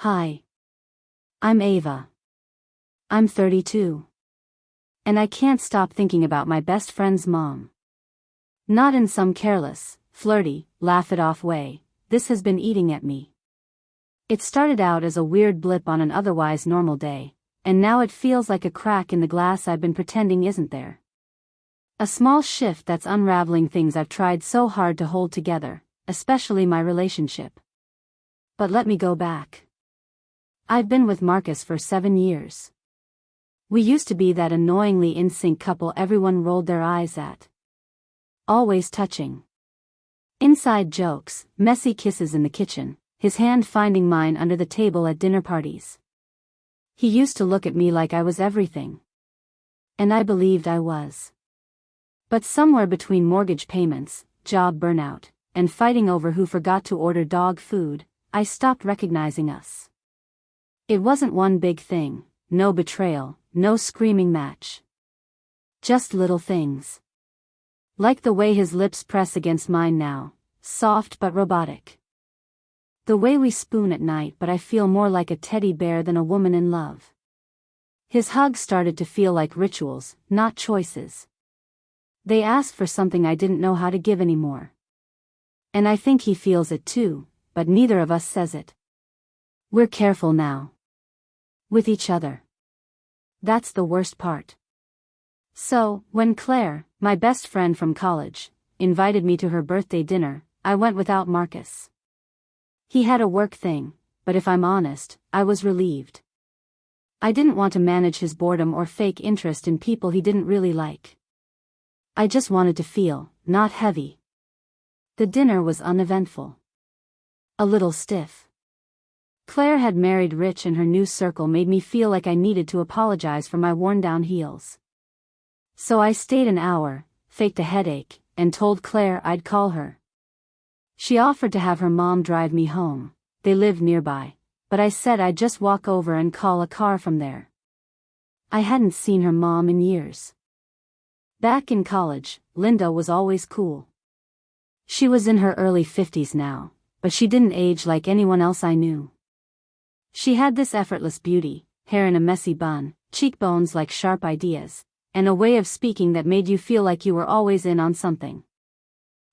Hi. I'm Ava. I'm 32. And I can't stop thinking about my best friend's mom. Not in some careless, flirty, laugh-it-off way, this has been eating at me. It started out as a weird blip on an otherwise normal day, and now it feels like a crack in the glass I've been pretending isn't there. A small shift that's unraveling things I've tried so hard to hold together, especially my relationship. But let me go back. I've been with Marcus for 7 years. We used to be that annoyingly in-sync couple everyone rolled their eyes at. Always touching. Inside jokes, messy kisses in the kitchen, his hand finding mine under the table at dinner parties. He used to look at me like I was everything. And I believed I was. But somewhere between mortgage payments, job burnout, and fighting over who forgot to order dog food, I stopped recognizing us. It wasn't one big thing, no betrayal, no screaming match. Just little things. Like the way his lips press against mine now, soft but robotic. The way we spoon at night, but I feel more like a teddy bear than a woman in love. His hugs started to feel like rituals, not choices. They asked for something I didn't know how to give anymore. And I think he feels it too, but neither of us says it. We're careful now. With each other. That's the worst part. So, when Claire, my best friend from college, invited me to her birthday dinner, I went without Marcus. He had a work thing, but if I'm honest, I was relieved. I didn't want to manage his boredom or fake interest in people he didn't really like. I just wanted to feel, not heavy. The dinner was uneventful. A little stiff. Claire had married rich and her new circle made me feel like I needed to apologize for my worn-down heels. So I stayed an hour, faked a headache, and told Claire I'd call her. She offered to have her mom drive me home, they lived nearby, but I said I'd just walk over and call a car from there. I hadn't seen her mom in years. Back in college, Linda was always cool. She was in her early 50s now, but she didn't age like anyone else I knew. She had this effortless beauty, hair in a messy bun, cheekbones like sharp ideas, and a way of speaking that made you feel like you were always in on something.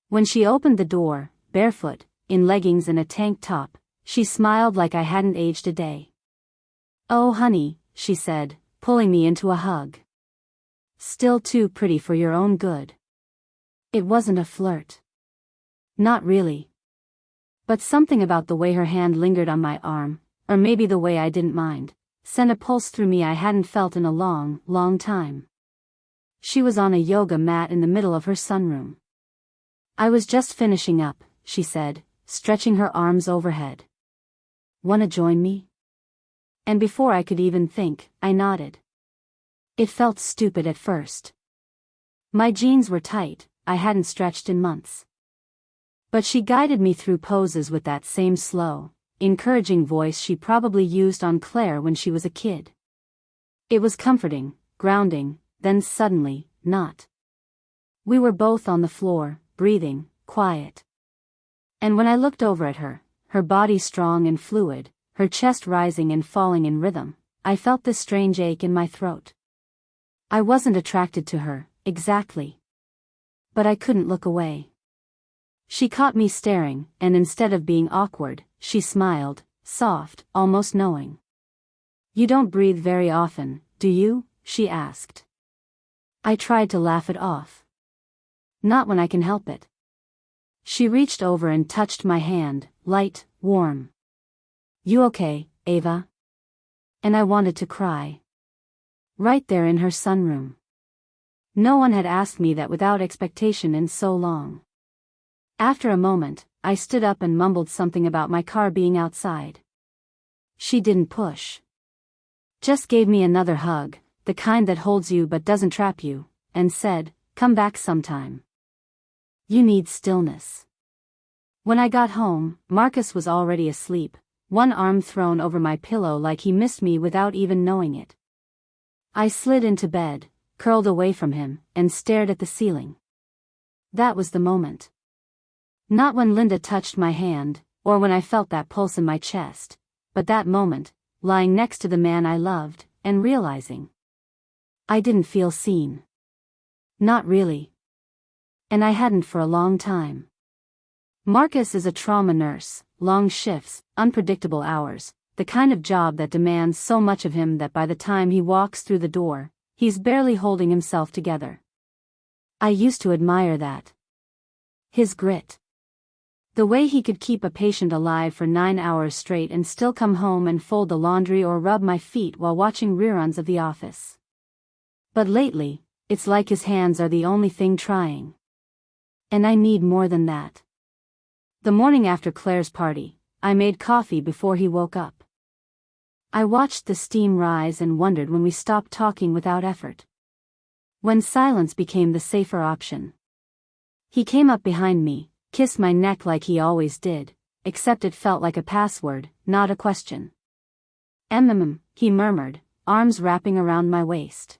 When she opened the door, barefoot, in leggings and a tank top, she smiled like I hadn't aged a day. "Oh honey," she said, pulling me into a hug. "Still too pretty for your own good." It wasn't a flirt. Not really. But something about the way her hand lingered on my arm, or maybe the way I didn't mind, sent a pulse through me I hadn't felt in a long, long time. She was on a yoga mat in the middle of her sunroom. "I was just finishing up," she said, stretching her arms overhead. "Wanna join me?" And before I could even think, I nodded. It felt stupid at first. My jeans were tight, I hadn't stretched in months. But she guided me through poses with that same slow, encouraging voice she probably used on Claire when she was a kid. It was comforting, grounding, then suddenly, not. We were both on the floor, breathing, quiet. And when I looked over at her, her body strong and fluid, her chest rising and falling in rhythm, I felt this strange ache in my throat. I wasn't attracted to her, exactly. But I couldn't look away. She caught me staring, and instead of being awkward, she smiled, soft, almost knowing. "You don't breathe very often, do you?" she asked. I tried to laugh it off. "Not when I can help it." She reached over and touched my hand, light, warm. "You okay, Ava?" And I wanted to cry. Right there in her sunroom. No one had asked me that without expectation in so long. After a moment, I stood up and mumbled something about my car being outside. She didn't push. Just gave me another hug, the kind that holds you but doesn't trap you, and said, "Come back sometime. You need stillness." When I got home, Marcus was already asleep, one arm thrown over my pillow like he missed me without even knowing it. I slid into bed, curled away from him, and stared at the ceiling. That was the moment. Not when Linda touched my hand, or when I felt that pulse in my chest, but that moment, lying next to the man I loved, and realizing I didn't feel seen. Not really. And I hadn't for a long time. Marcus is a trauma nurse, long shifts, unpredictable hours, the kind of job that demands so much of him that by the time he walks through the door, he's barely holding himself together. I used to admire that. His grit. The way he could keep a patient alive for 9 hours straight and still come home and fold the laundry or rub my feet while watching reruns of The Office. But lately, it's like his hands are the only thing trying. And I need more than that. The morning after Claire's party, I made coffee before he woke up. I watched the steam rise and wondered when we stopped talking without effort. When silence became the safer option. He came up behind me, kissed my neck like he always did, except it felt like a password, not a question. He murmured, arms wrapping around my waist.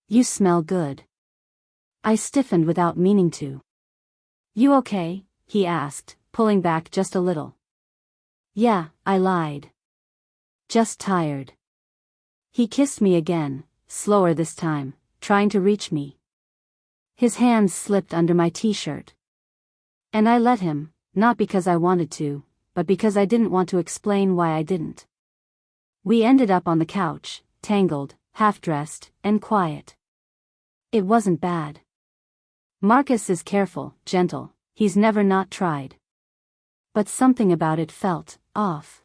You smell good. I stiffened without meaning to. You okay? He asked, pulling back just a little. Yeah, I lied. Just tired. He kissed me again, slower this time, trying to reach me. His hands slipped under my t-shirt. And I let him, not because I wanted to, but because I didn't want to explain why I didn't. We ended up on the couch, tangled, half-dressed, and quiet. It wasn't bad. Marcus is careful, gentle, he's never not tried. But something about it felt off.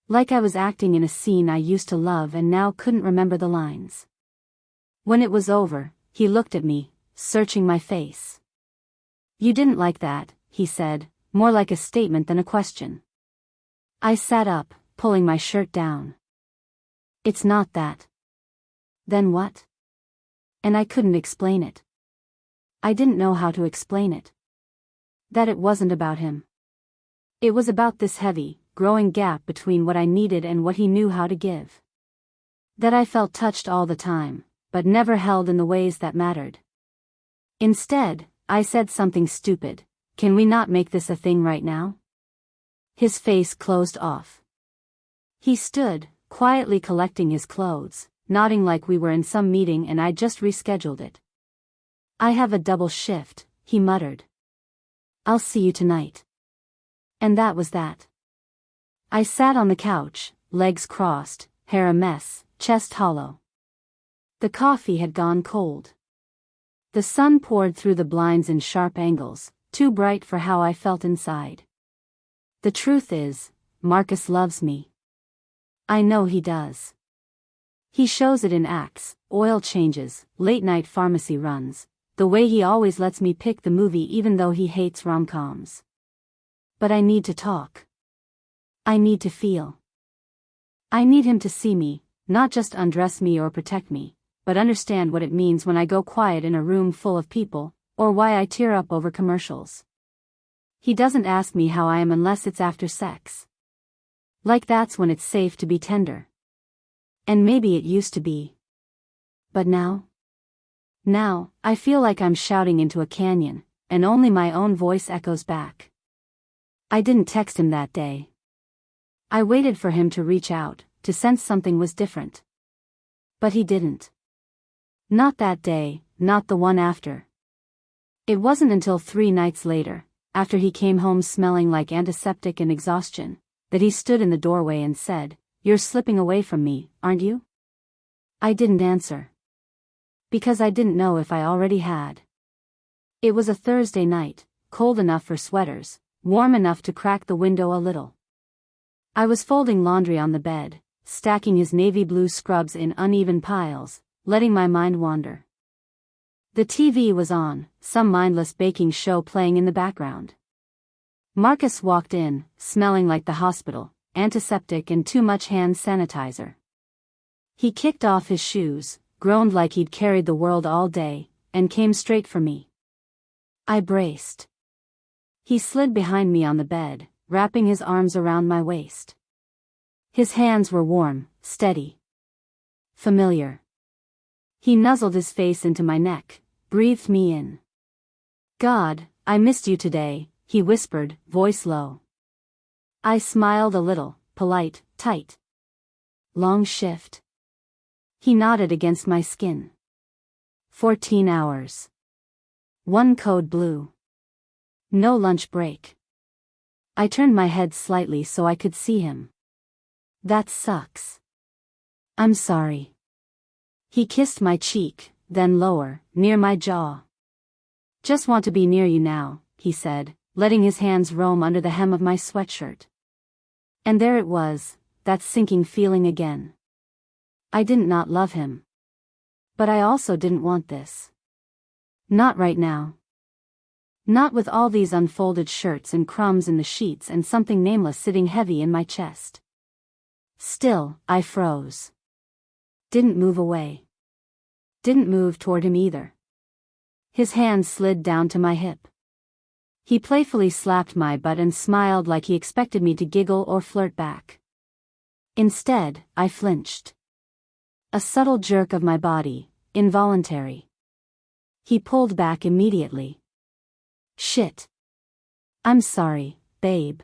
Like I was acting in a scene I used to love and now couldn't remember the lines. When it was over, he looked at me, searching my face. You didn't like that, he said, more like a statement than a question. I sat up, pulling my shirt down. It's not that. Then what? And I couldn't explain it. I didn't know how to explain it. That it wasn't about him. It was about this heavy, growing gap between what I needed and what he knew how to give. That I felt touched all the time, but never held in the ways that mattered. Instead, I said something stupid. Can we not make this a thing right now? His face closed off. He stood, quietly collecting his clothes, nodding like we were in some meeting and I'd just rescheduled it. I have a double shift, he muttered. I'll see you tonight. And that was that. I sat on the couch, legs crossed, hair a mess, chest hollow. The coffee had gone cold. The sun poured through the blinds in sharp angles, too bright for how I felt inside. The truth is, Marcus loves me. I know he does. He shows it in acts, oil changes, late-night pharmacy runs, the way he always lets me pick the movie even though he hates rom-coms. But I need to talk. I need to feel. I need him to see me, not just undress me or protect me, but understand what it means when I go quiet in a room full of people, or why I tear up over commercials. He doesn't ask me how I am unless it's after sex. Like that's when it's safe to be tender. And maybe it used to be. But now? Now, I feel like I'm shouting into a canyon, and only my own voice echoes back. I didn't text him that day. I waited for him to reach out, to sense something was different. But he didn't. Not that day, not the one after. It wasn't until 3 nights later, after he came home smelling like antiseptic and exhaustion, that he stood in the doorway and said, "You're slipping away from me, aren't you?" I didn't answer. Because I didn't know if I already had. It was a Thursday night, cold enough for sweaters, warm enough to crack the window a little. I was folding laundry on the bed, stacking his navy blue scrubs in uneven piles, letting my mind wander. The TV was on, some mindless baking show playing in the background. Marcus walked in, smelling like the hospital, antiseptic and too much hand sanitizer. He kicked off his shoes, groaned like he'd carried the world all day, and came straight for me. I braced. He slid behind me on the bed, wrapping his arms around my waist. His hands were warm, steady. Familiar. He nuzzled his face into my neck, breathed me in. "God, I missed you today," he whispered, voice low. I smiled a little, polite, tight. Long shift. He nodded against my skin. 14 hours. One code blue. No lunch break. I turned my head slightly so I could see him. That sucks. I'm sorry. He kissed my cheek, then lower, near my jaw. Just want to be near you now, he said, letting his hands roam under the hem of my sweatshirt. And there it was, that sinking feeling again. I didn't not love him. But I also didn't want this. Not right now. Not with all these unfolded shirts and crumbs in the sheets and something nameless sitting heavy in my chest. Still, I froze. Didn't move away. Didn't move toward him either. His hand slid down to my hip. He playfully slapped my butt and smiled like he expected me to giggle or flirt back. Instead, I flinched. A subtle jerk of my body, involuntary. He pulled back immediately. Shit. I'm sorry, babe.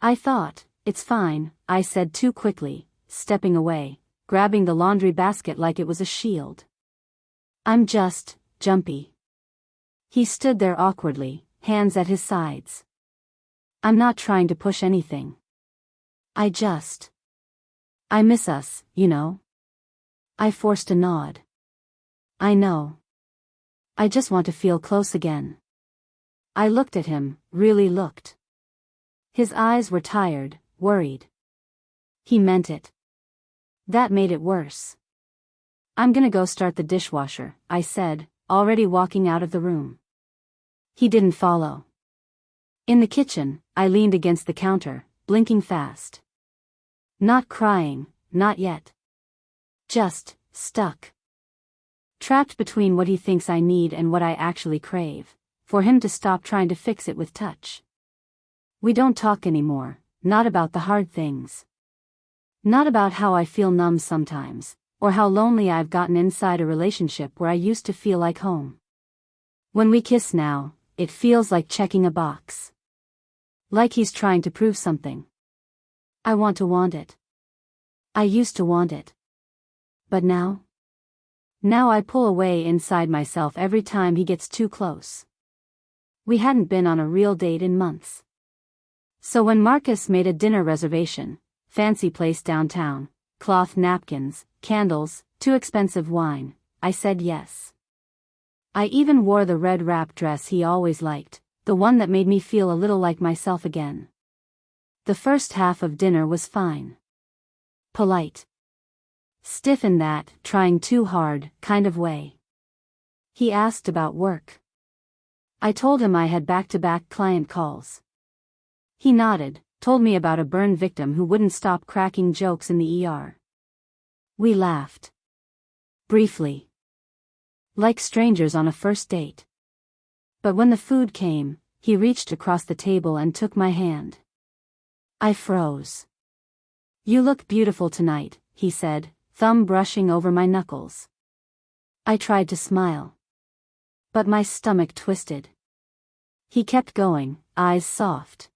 I thought, it's fine, I said too quickly, stepping away, grabbing the laundry basket like it was a shield. I'm just jumpy. He stood there awkwardly, hands at his sides. I'm not trying to push anything. I miss us, you know. I forced a nod. I know. I just want to feel close again. I looked at him, really looked. His eyes were tired, worried. He meant it. That made it worse. I'm gonna go start the dishwasher, I said, already walking out of the room. He didn't follow. In the kitchen, I leaned against the counter, blinking fast. Not crying, not yet. Just stuck. Trapped between what he thinks I need and what I actually crave, for him to stop trying to fix it with touch. We don't talk anymore, not about the hard things. Not about how I feel numb sometimes, or how lonely I've gotten inside a relationship where I used to feel like home. When we kiss now, it feels like checking a box. Like he's trying to prove something. I want it. I used to want it. But now? Now I pull away inside myself every time he gets too close. We hadn't been on a real date in months. So when Marcus made a dinner reservation, fancy place downtown, cloth napkins, candles, too expensive wine, I said yes. I even wore the red wrap dress he always liked, the one that made me feel a little like myself again. The first half of dinner was fine. Polite. Stiff in that, trying too hard, kind of way. He asked about work. I told him I had back-to-back client calls. He nodded, told me about a burn victim who wouldn't stop cracking jokes in the ER. We laughed. Briefly. Like strangers on a first date. But when the food came, he reached across the table and took my hand. I froze. You look beautiful tonight, he said, thumb brushing over my knuckles. I tried to smile. But my stomach twisted. He kept going, eyes soft.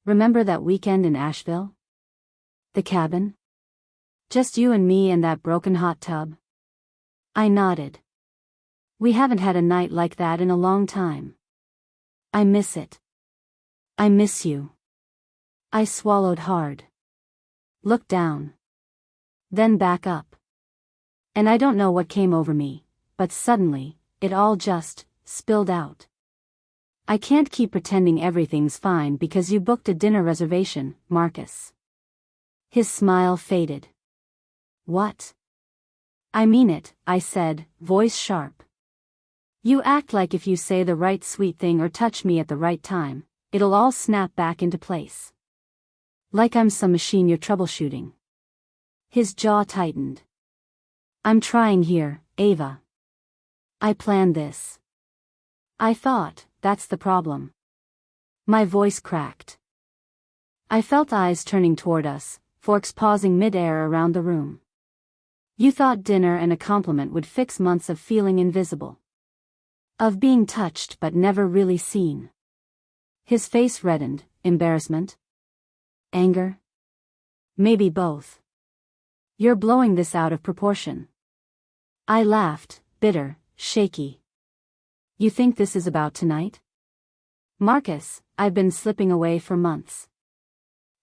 Remember that weekend in Asheville? The cabin? Just you and me and that broken hot tub? I nodded. We haven't had a night like that in a long time. I miss it. I miss you. I swallowed hard. Looked down. Then back up. And I don't know what came over me, but suddenly, it all just spilled out. I can't keep pretending everything's fine because you booked a dinner reservation, Marcus. His smile faded. What? I mean it, I said, voice sharp. You act like if you say the right sweet thing or touch me at the right time, it'll all snap back into place. Like I'm some machine you're troubleshooting. His jaw tightened. I'm trying here, Ava. I planned this. I thought, that's the problem. My voice cracked. I felt eyes turning toward us, forks pausing mid-air around the room. You thought dinner and a compliment would fix months of feeling invisible. Of being touched but never really seen. His face reddened, embarrassment. Anger. Maybe both. You're blowing this out of proportion. I laughed, bitter, shaky. You think this is about tonight? Marcus, I've been slipping away for months.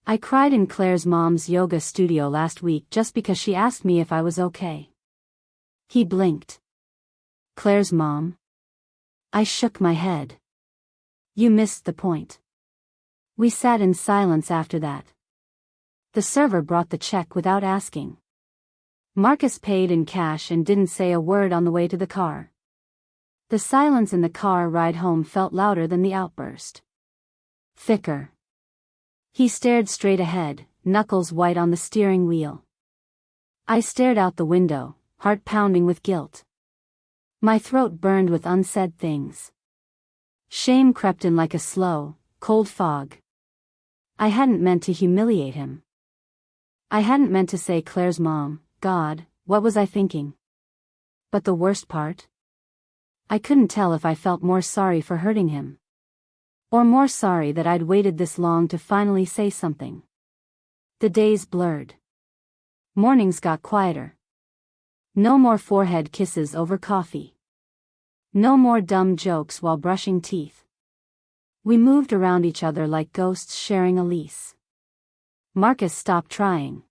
I cried in Claire's mom's yoga studio last week just because she asked me if I was okay. He blinked. Claire's mom? I shook my head. You missed the point. We sat in silence after that. The server brought the check without asking. Marcus paid in cash and didn't say a word on the way to the car. The silence in the car ride home felt louder than the outburst. Thicker. He stared straight ahead, knuckles white on the steering wheel. I stared out the window, heart pounding with guilt. My throat burned with unsaid things. Shame crept in like a slow, cold fog. I hadn't meant to humiliate him. I hadn't meant to say Claire's mom. God, what was I thinking? But the worst part? I couldn't tell if I felt more sorry for hurting him. Or more sorry that I'd waited this long to finally say something. The days blurred. Mornings got quieter. No more forehead kisses over coffee. No more dumb jokes while brushing teeth. We moved around each other like ghosts sharing a lease. Marcus stopped trying.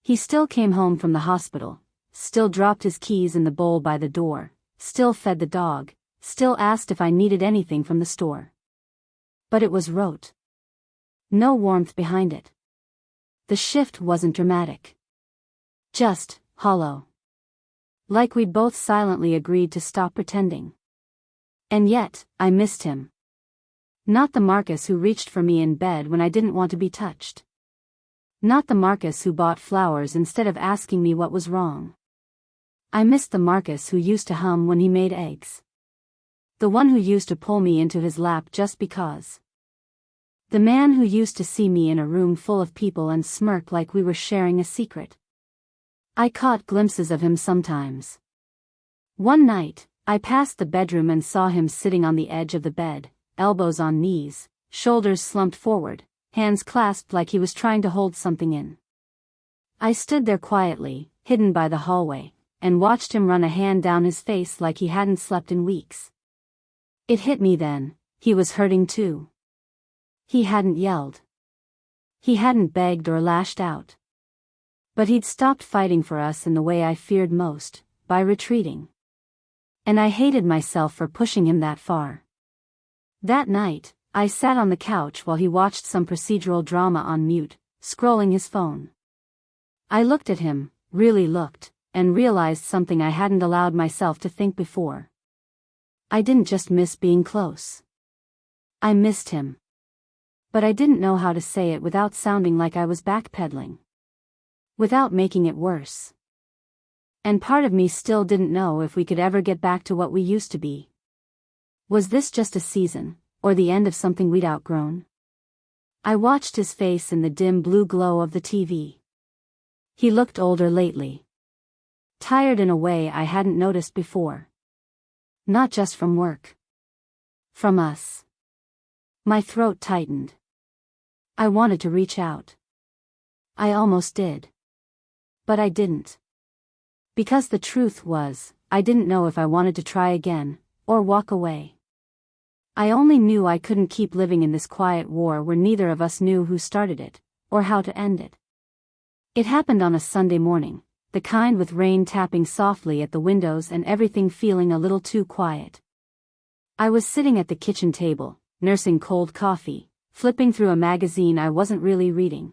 He still came home from the hospital, still dropped his keys in the bowl by the door, still fed the dog, still asked if I needed anything from the store. But it was rote. No warmth behind it. The shift wasn't dramatic. Just hollow. Like we'd both silently agreed to stop pretending. And yet, I missed him. Not the Marcus who reached for me in bed when I didn't want to be touched. Not the Marcus who bought flowers instead of asking me what was wrong. I missed the Marcus who used to hum when he made eggs. The one who used to pull me into his lap just because. The man who used to see me in a room full of people and smirk like we were sharing a secret. I caught glimpses of him sometimes. One night, I passed the bedroom and saw him sitting on the edge of the bed, elbows on knees, shoulders slumped forward, hands clasped like he was trying to hold something in. I stood there quietly, hidden by the hallway, and watched him run a hand down his face like he hadn't slept in weeks. It hit me then, he was hurting too. He hadn't yelled. He hadn't begged or lashed out. But he'd stopped fighting for us in the way I feared most, by retreating. And I hated myself for pushing him that far. That night, I sat on the couch while he watched some procedural drama on mute, scrolling his phone. I looked at him, really looked, and realized something I hadn't allowed myself to think before. I didn't just miss being close. I missed him. But I didn't know how to say it without sounding like I was backpedaling. Without making it worse. And part of me still didn't know if we could ever get back to what we used to be. Was this just a season, or the end of something we'd outgrown? I watched his face in the dim blue glow of the TV. He looked older lately. Tired in a way I hadn't noticed before. Not just from work. From us. My throat tightened. I wanted to reach out. I almost did. But I didn't. Because the truth was, I didn't know if I wanted to try again, or walk away. I only knew I couldn't keep living in this quiet war where neither of us knew who started it, or how to end it. It happened on a Sunday morning, the kind with rain tapping softly at the windows and everything feeling a little too quiet. I was sitting at the kitchen table, nursing cold coffee, flipping through a magazine I wasn't really reading.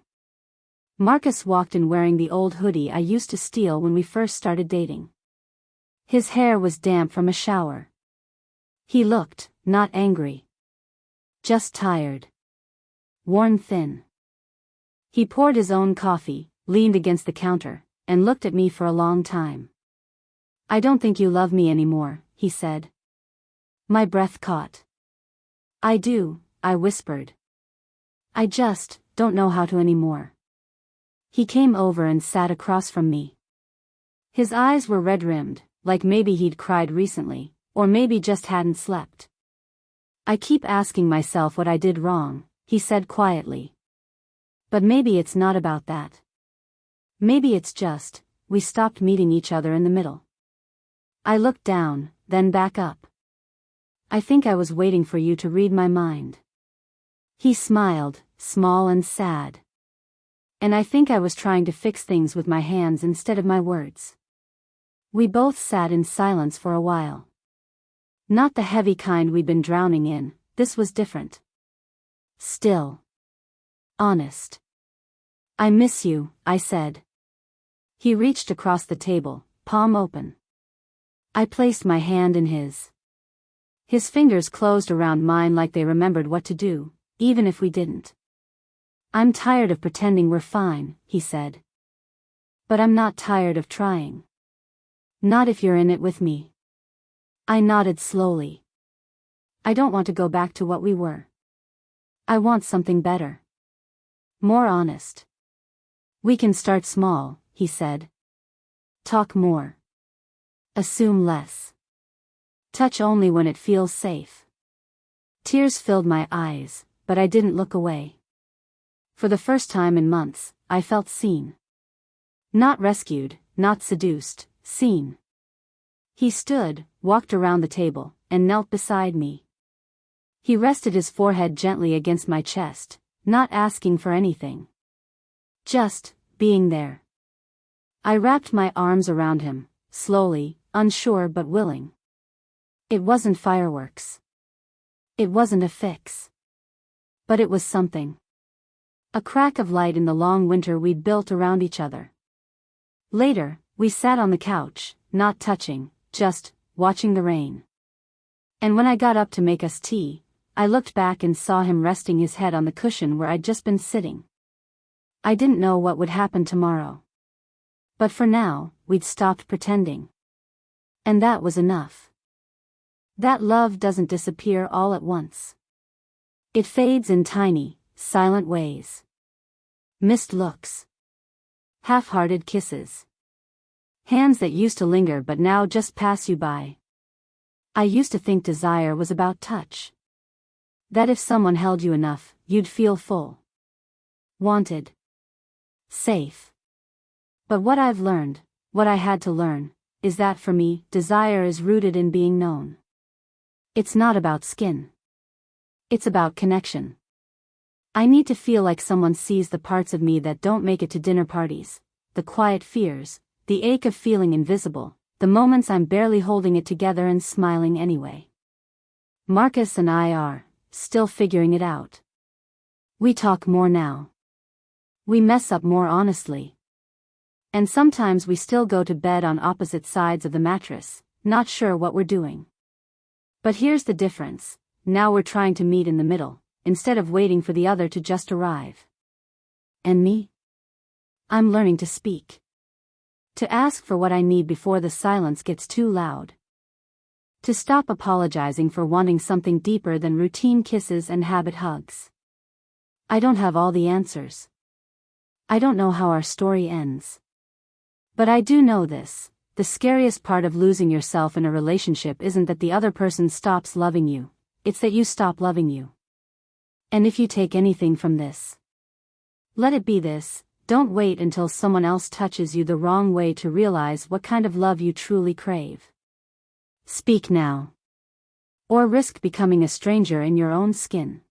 Marcus walked in wearing the old hoodie I used to steal when we first started dating. His hair was damp from a shower. He looked, not angry. Just tired. Worn thin. He poured his own coffee, leaned against the counter, and looked at me for a long time. I don't think you love me anymore, he said. My breath caught. I do, I whispered. I just don't know how to anymore. He came over and sat across from me. His eyes were red-rimmed, like maybe he'd cried recently, or maybe just hadn't slept. I keep asking myself what I did wrong, he said quietly. But maybe it's not about that. Maybe it's just, we stopped meeting each other in the middle. I looked down, then back up. I think I was waiting for you to read my mind. He smiled, small and sad. And I think I was trying to fix things with my hands instead of my words. We both sat in silence for a while. Not the heavy kind we'd been drowning in, this was different. Still. Honest. I miss you, I said. He reached across the table, palm open. I placed my hand in his. His fingers closed around mine like they remembered what to do, even if we didn't. I'm tired of pretending we're fine, he said. But I'm not tired of trying. Not if you're in it with me. I nodded slowly. I don't want to go back to what we were. I want something better. More honest. We can start small, he said. Talk more. Assume less. Touch only when it feels safe. Tears filled my eyes, but I didn't look away. For the first time in months, I felt seen. Not rescued, not seduced, seen. He stood, walked around the table, and knelt beside me. He rested his forehead gently against my chest, not asking for anything. Just, being there. I wrapped my arms around him, slowly, unsure but willing. It wasn't fireworks. It wasn't a fix. But it was something. A crack of light in the long winter we'd built around each other. Later, we sat on the couch, not touching, just watching the rain. And when I got up to make us tea, I looked back and saw him resting his head on the cushion where I'd just been sitting. I didn't know what would happen tomorrow. But for now, we'd stopped pretending. And that was enough. That love doesn't disappear all at once. It fades in tiny, silent ways. Missed looks. Half-hearted kisses. Hands that used to linger but now just pass you by. I used to think desire was about touch. That if someone held you enough, you'd feel full. Wanted. Safe. But what I've learned, what I had to learn, is that for me, desire is rooted in being known. It's not about skin. It's about connection. I need to feel like someone sees the parts of me that don't make it to dinner parties, the quiet fears, the ache of feeling invisible, the moments I'm barely holding it together and smiling anyway. Marcus and I are still figuring it out. We talk more now. We mess up more honestly. And sometimes we still go to bed on opposite sides of the mattress, not sure what we're doing. But here's the difference, now we're trying to meet in the middle, instead of waiting for the other to just arrive. And me? I'm learning to speak. To ask for what I need before the silence gets too loud. To stop apologizing for wanting something deeper than routine kisses and habit hugs. I don't have all the answers. I don't know how our story ends. But I do know this, the scariest part of losing yourself in a relationship isn't that the other person stops loving you, it's that you stop loving you. And if you take anything from this, let it be this: don't wait until someone else touches you the wrong way to realize what kind of love you truly crave. Speak now. Or risk becoming a stranger in your own skin.